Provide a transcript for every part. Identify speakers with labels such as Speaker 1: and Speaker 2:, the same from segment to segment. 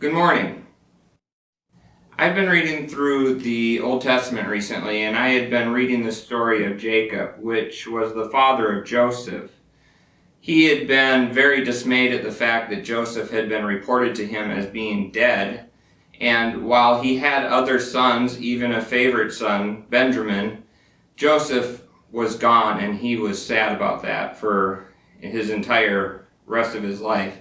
Speaker 1: Good morning. I've been reading through the Old Testament recently, and I had been reading the story of Jacob, which was the father of Joseph. He had been very dismayed at the fact that Joseph had been reported to him as being dead, and while he had other sons, even a favorite son, Benjamin, Joseph was gone, and he was sad about that for his entire rest of his life.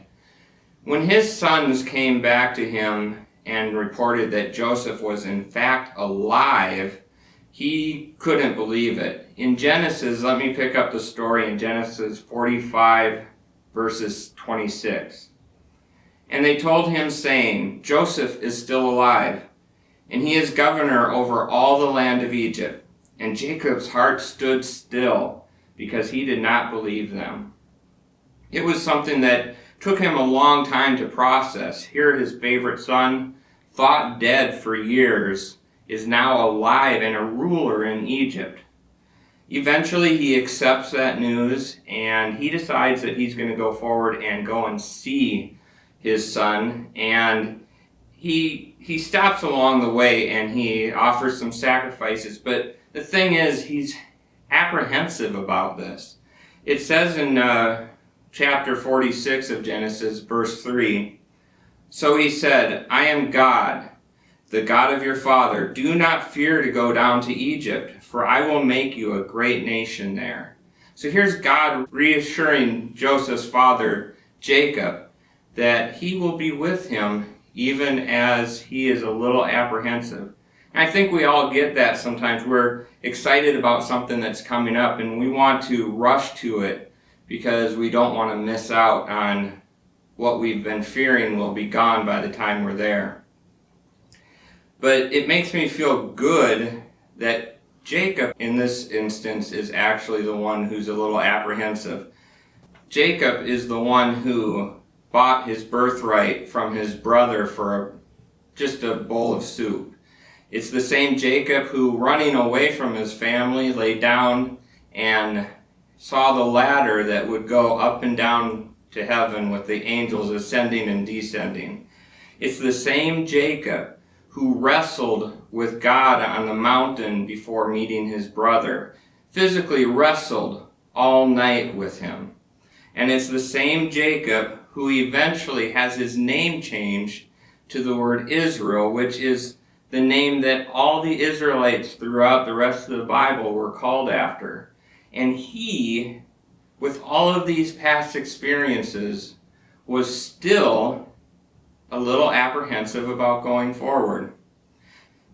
Speaker 1: When his sons came back to him and reported that Joseph was in fact alive, he couldn't believe it. In Genesis, let me pick up the story in Genesis 45, verses 26. And they told him, saying, Joseph is still alive, and he is governor over all the land of Egypt. And Jacob's heart stood still, because he did not believe them. It was something that took him a long time to process. Here his favorite son, thought dead for years, is now alive and a ruler in Egypt. Eventually he accepts that news, and he decides that he's going to go forward and go and see his son, and he stops along the way and he offers some sacrifices. But the thing is, he's apprehensive about this. It says in chapter 46 of Genesis, verse 3, So he said, I am God, the God of your father. Do not fear to go down to Egypt, for I will make you a great nation there. So here's God reassuring Joseph's father, Jacob, that he will be with him even as he is a little apprehensive. And I think we all get that sometimes. We're excited about something that's coming up and we want to rush to it because we don't want to miss out on what we've been fearing will be gone by the time we're there. But it makes me feel good that Jacob, in this instance, is actually the one who's a little apprehensive. Jacob is the one who bought his birthright from his brother for just a bowl of soup. It's the same Jacob who, running away from his family, lay down and saw the ladder that would go up and down to heaven with the angels ascending and descending. It's the same Jacob who wrestled with God on the mountain before meeting his brother, physically wrestled all night with him. And it's the same Jacob who eventually has his name changed to the word Israel, which is the name that all the Israelites throughout the rest of the Bible were called after. And he, with all of these past experiences, was still a little apprehensive about going forward.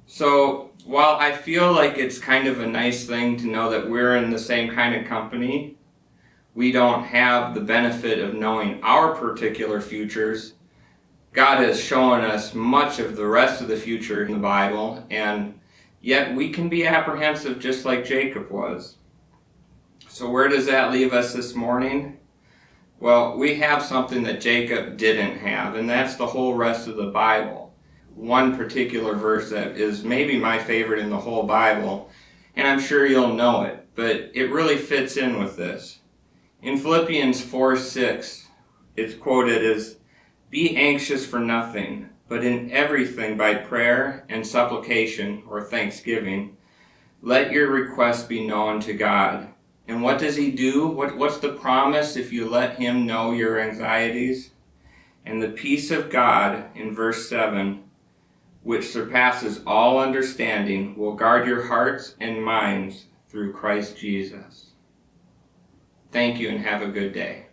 Speaker 1: So while I feel like it's kind of a nice thing to know that we're in the same kind of company, we don't have the benefit of knowing our particular futures. God has shown us much of the rest of the future in the Bible, and yet we can be apprehensive just like Jacob was. So where does that leave us this morning? Well, we have something that Jacob didn't have, and that's the whole rest of the Bible. One particular verse that is maybe my favorite in the whole Bible, and I'm sure you'll know it, but it really fits in with this. In Philippians 4:6, it's quoted as, Be anxious for nothing, but in everything by prayer and supplication or thanksgiving, let your requests be known to God. And what does he do? What's the promise if you let him know your anxieties? And the peace of God, in verse 7, which surpasses all understanding, will guard your hearts and minds through Christ Jesus. Thank you and have a good day.